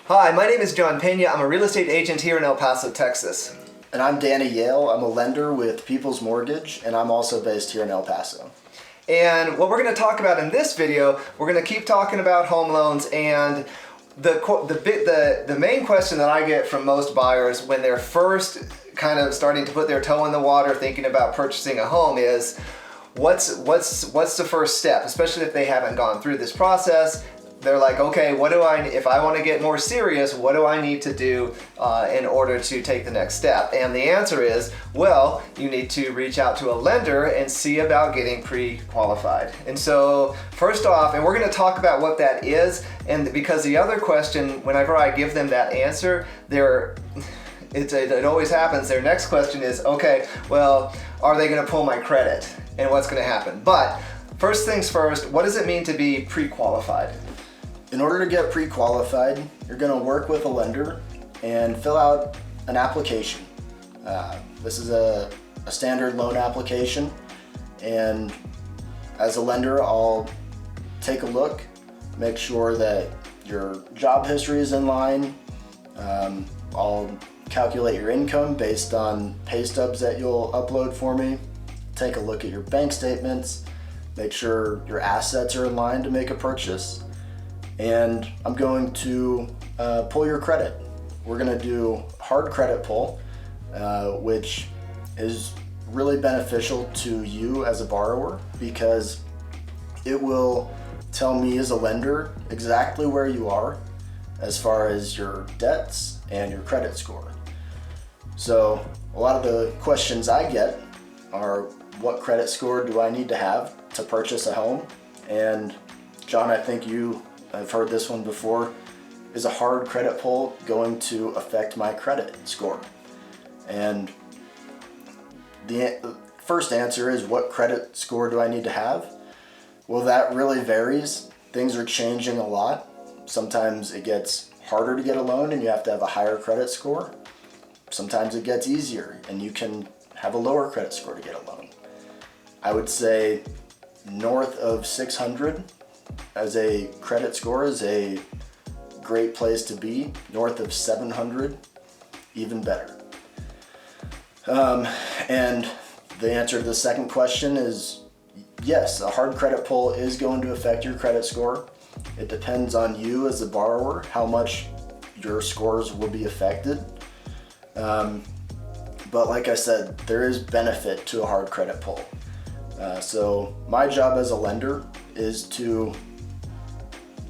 Hi, my name is John Peña. I'm a real estate agent here in El Paso, Texas. And I'm Danny Yale. I'm a lender with People's Mortgage, and I'm also based here in El Paso. And what we're going to talk about in this video, we're going to keep talking about home loans, and the main question that I get from most buyers when they're first kind of starting to put their toe in the water thinking about purchasing a home is, what's the first step? Especially if they haven't gone through this process. They're like, okay, if I want to get more serious, what do I need to do in order to take the next step? And the answer is, well, you need to reach out to a lender and see about getting pre-qualified. And so first off, and we're going to talk about what that is, and because the other question, whenever I give them that answer, it always happens, their next question is, okay, well, are they going to pull my credit? And what's going to happen? But first things first, what does it mean to be pre-qualified? In order to get pre-qualified, you're going to work with a lender and fill out an application. This is a standard loan application, and as a lender, I'll take a look, make sure that your job history is in line. I'll calculate your income based on pay stubs that you'll upload for me. Take a look at your bank statements, make sure your assets are in line to make a purchase. And I'm going to pull your credit. We're going to do hard credit pull, which is really beneficial to you as a borrower because it will tell me as a lender exactly where you are as far as your debts and your credit score. So a lot of the questions I get are, what credit score do I need to have to purchase a home? And John, I think I've heard this one before. Is a hard credit pull going to affect my credit score? And the first answer is, what credit score do I need to have? Well, that really varies. Things are changing a lot. Sometimes it gets harder to get a loan and you have to have a higher credit score. Sometimes it gets easier and you can have a lower credit score to get a loan. I would say north of 600 as a credit score is a great place to be. North of 700, even better. And the answer to the second question is yes, a hard credit pull is going to affect your credit score. It depends on you as a borrower, how much your scores will be affected. But like I said, there is benefit to a hard credit pull. So my job as a lender is to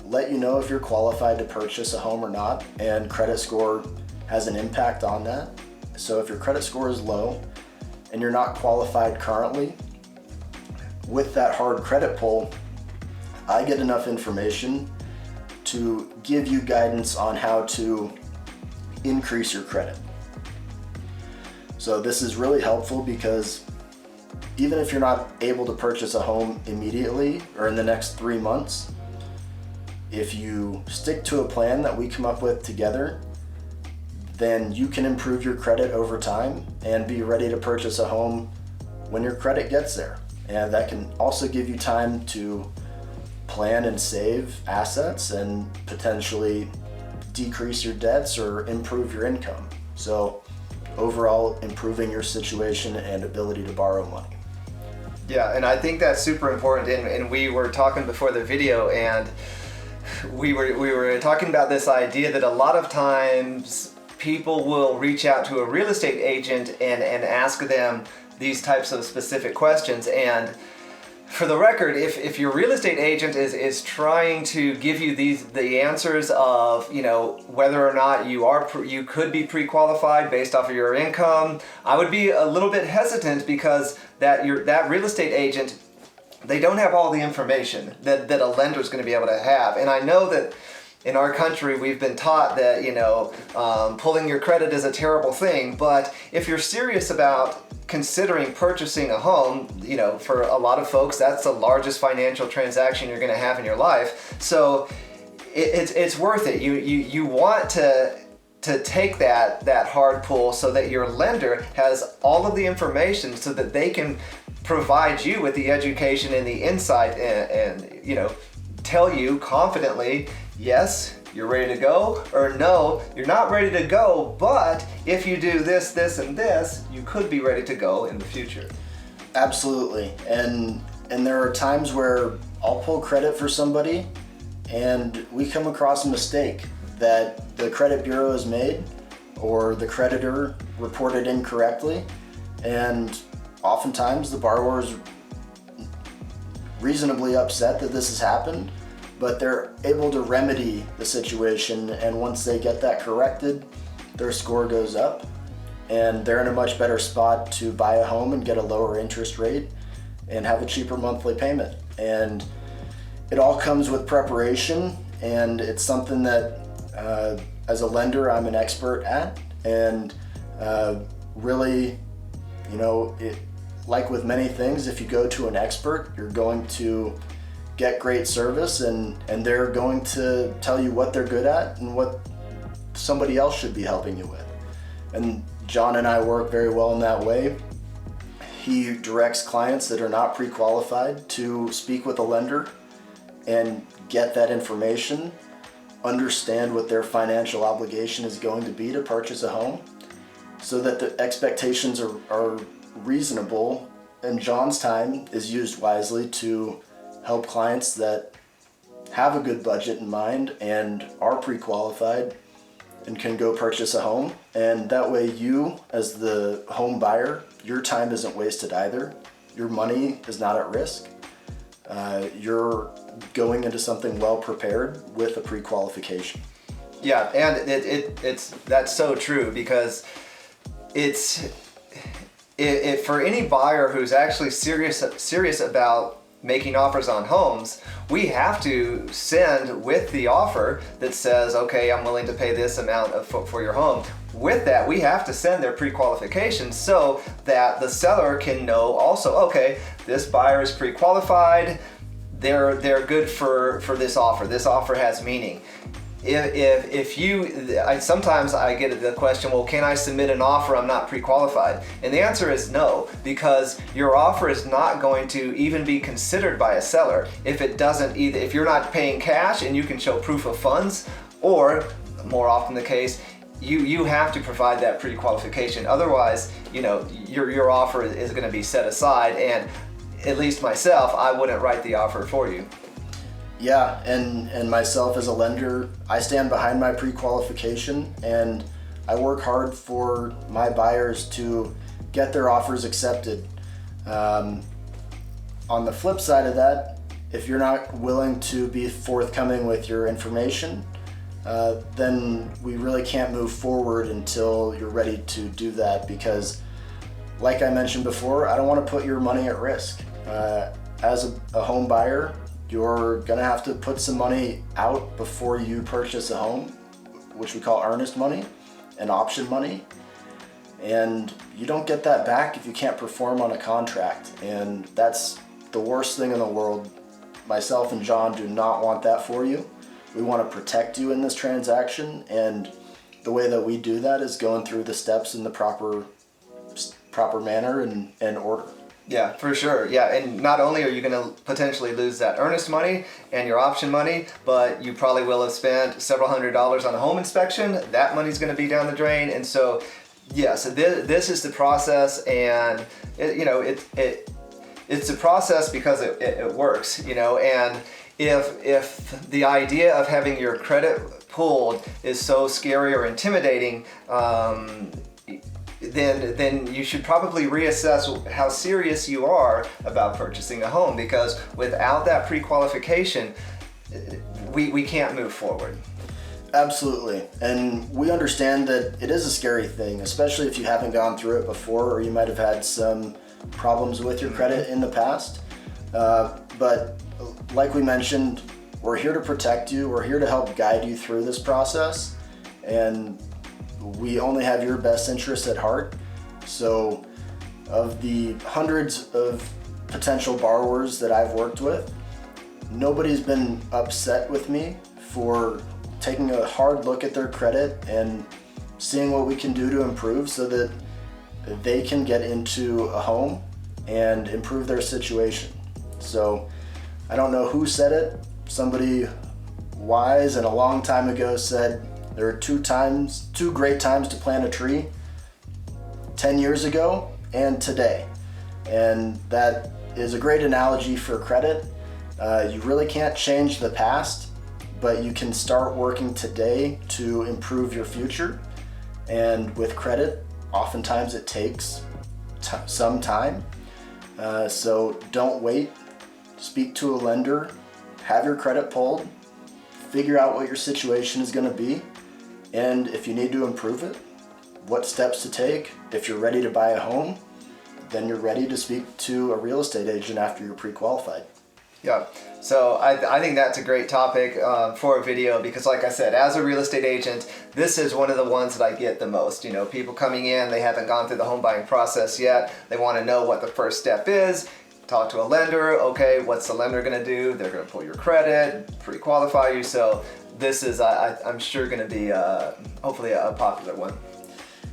let you know if you're qualified to purchase a home or not, and credit score has an impact on that. So if your credit score is low and you're not qualified currently, with that hard credit pull, I get enough information to give you guidance on how to increase your credit. So this is really helpful because even if you're not able to purchase a home immediately or in the next 3 months, if you stick to a plan that we come up with together, then you can improve your credit over time and be ready to purchase a home when your credit gets there. And that can also give you time to plan and save assets and potentially decrease your debts or improve your income. So overall, improving your situation and ability to borrow money. Yeah, and I think that's super important. And we were talking before the video, and we were talking about this idea that a lot of times people will reach out to a real estate agent and ask them these types of specific questions. And for the record, if your real estate agent is trying to give you the answers of, whether or not you could be pre-qualified based off of your income, I would be a little bit hesitant because that real estate agent, they don't have all the information that a lender is going to be able to have. And I know that in our country, we've been taught that, pulling your credit is a terrible thing. But if you're serious about considering purchasing a home, for a lot of folks, that's the largest financial transaction you're going to have in your life. So it's worth it. You want to take that hard pull so that your lender has all of the information so that they can provide you with the education and the insight and tell you confidently, yes, you're ready to go, or no, you're not ready to go, but if you do this, this, and this, you could be ready to go in the future. Absolutely. And there are times where I'll pull credit for somebody and we come across a mistake that the credit bureau has made or the creditor reported incorrectly, and oftentimes the borrower is reasonably upset that this has happened, but they're able to remedy the situation, and once they get that corrected, their score goes up and they're in a much better spot to buy a home and get a lower interest rate and have a cheaper monthly payment. And it all comes with preparation, and it's something that as a lender I'm an expert at, and really, you know, like with many things, if you go to an expert, you're going to get great service, and they're going to tell you what they're good at and what somebody else should be helping you with. And John and I work very well in that way. He directs clients that are not pre-qualified to speak with a lender and get that information, understand what their financial obligation is going to be to purchase a home, so that the expectations are reasonable, and John's time is used wisely to help clients that have a good budget in mind and are pre-qualified and can go purchase a home. And that way you, as the home buyer, your time isn't wasted either. Your money is not at risk. You're going into something well prepared with a pre-qualification. Yeah, and that's so true, because it's for any buyer who's actually serious about making offers on homes, we have to send with the offer that says, okay, I'm willing to pay this amount for your home. With that, we have to send their pre-qualification so that the seller can know also, okay, this buyer is pre-qualified, they're good for this offer. This offer has meaning. Sometimes I get the question, well, can I submit an offer? I'm not pre-qualified. And the answer is no, because your offer is not going to even be considered by a seller if you're not paying cash and you can show proof of funds, or more often the case, you have to provide that pre-qualification. Otherwise, your offer is going to be set aside, and at least myself, I wouldn't write the offer for you. Yeah, and myself as a lender, I stand behind my pre-qualification, and I work hard for my buyers to get their offers accepted. On the flip side of that, if you're not willing to be forthcoming with your information, then we really can't move forward until you're ready to do that, because like I mentioned before, I don't want to put your money at risk. As a home buyer, you're gonna have to put some money out before you purchase a home, which we call earnest money and option money. And you don't get that back if you can't perform on a contract. And that's the worst thing in the world. Myself and John do not want that for you. We want to protect you in this transaction, and the way that we do that is going through the steps in the proper manner and order. Yeah, for sure. Yeah, and not only are you going to potentially lose that earnest money and your option money, but you probably will have spent several $100s on a home inspection. That money's going to be down the drain. And so, yes, this is the process, and it's a process because it works, and if the idea of having your credit pulled is so scary or intimidating, then you should probably reassess how serious you are about purchasing a home, because without that pre-qualification, we can't move forward. Absolutely. And we understand that it is a scary thing, especially if you haven't gone through it before, or you might have had some problems with your credit in the past. But like we mentioned, we're here to protect you. We're here to help guide you through this process. And we only have your best interest at heart. So of the hundreds of potential borrowers that I've worked with, nobody's been upset with me for taking a hard look at their credit and seeing what we can do to improve so that they can get into a home and improve their situation. So I don't know who said it. Somebody wise and a long time ago said there are two great times to plant a tree: 10 years ago and today. And that is a great analogy for credit. You really can't change the past, but you can start working today to improve your future. And with credit, oftentimes it takes some time. So don't wait. Speak to a lender, have your credit pulled, figure out what your situation is going to be, and if you need to improve it, what steps to take. If you're ready to buy a home, then you're ready to speak to a real estate agent after you're pre-qualified. Yeah, so I think that's a great topic for a video, because like I said, as a real estate agent, this is one of the ones that I get the most. You know, people coming in, they haven't gone through the home buying process yet. They want to know what the first step is. Talk to a lender. Okay, what's the lender going to do? They're going to pull your credit, pre-qualify you. So this is, I'm sure, going to be hopefully a popular one.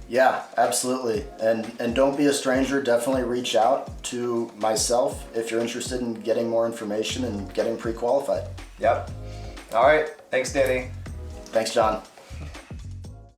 Yeah, absolutely. And don't be a stranger. Definitely reach out to myself if you're interested in getting more information and getting pre-qualified. Yep. All right. Thanks, Danny. Thanks, John.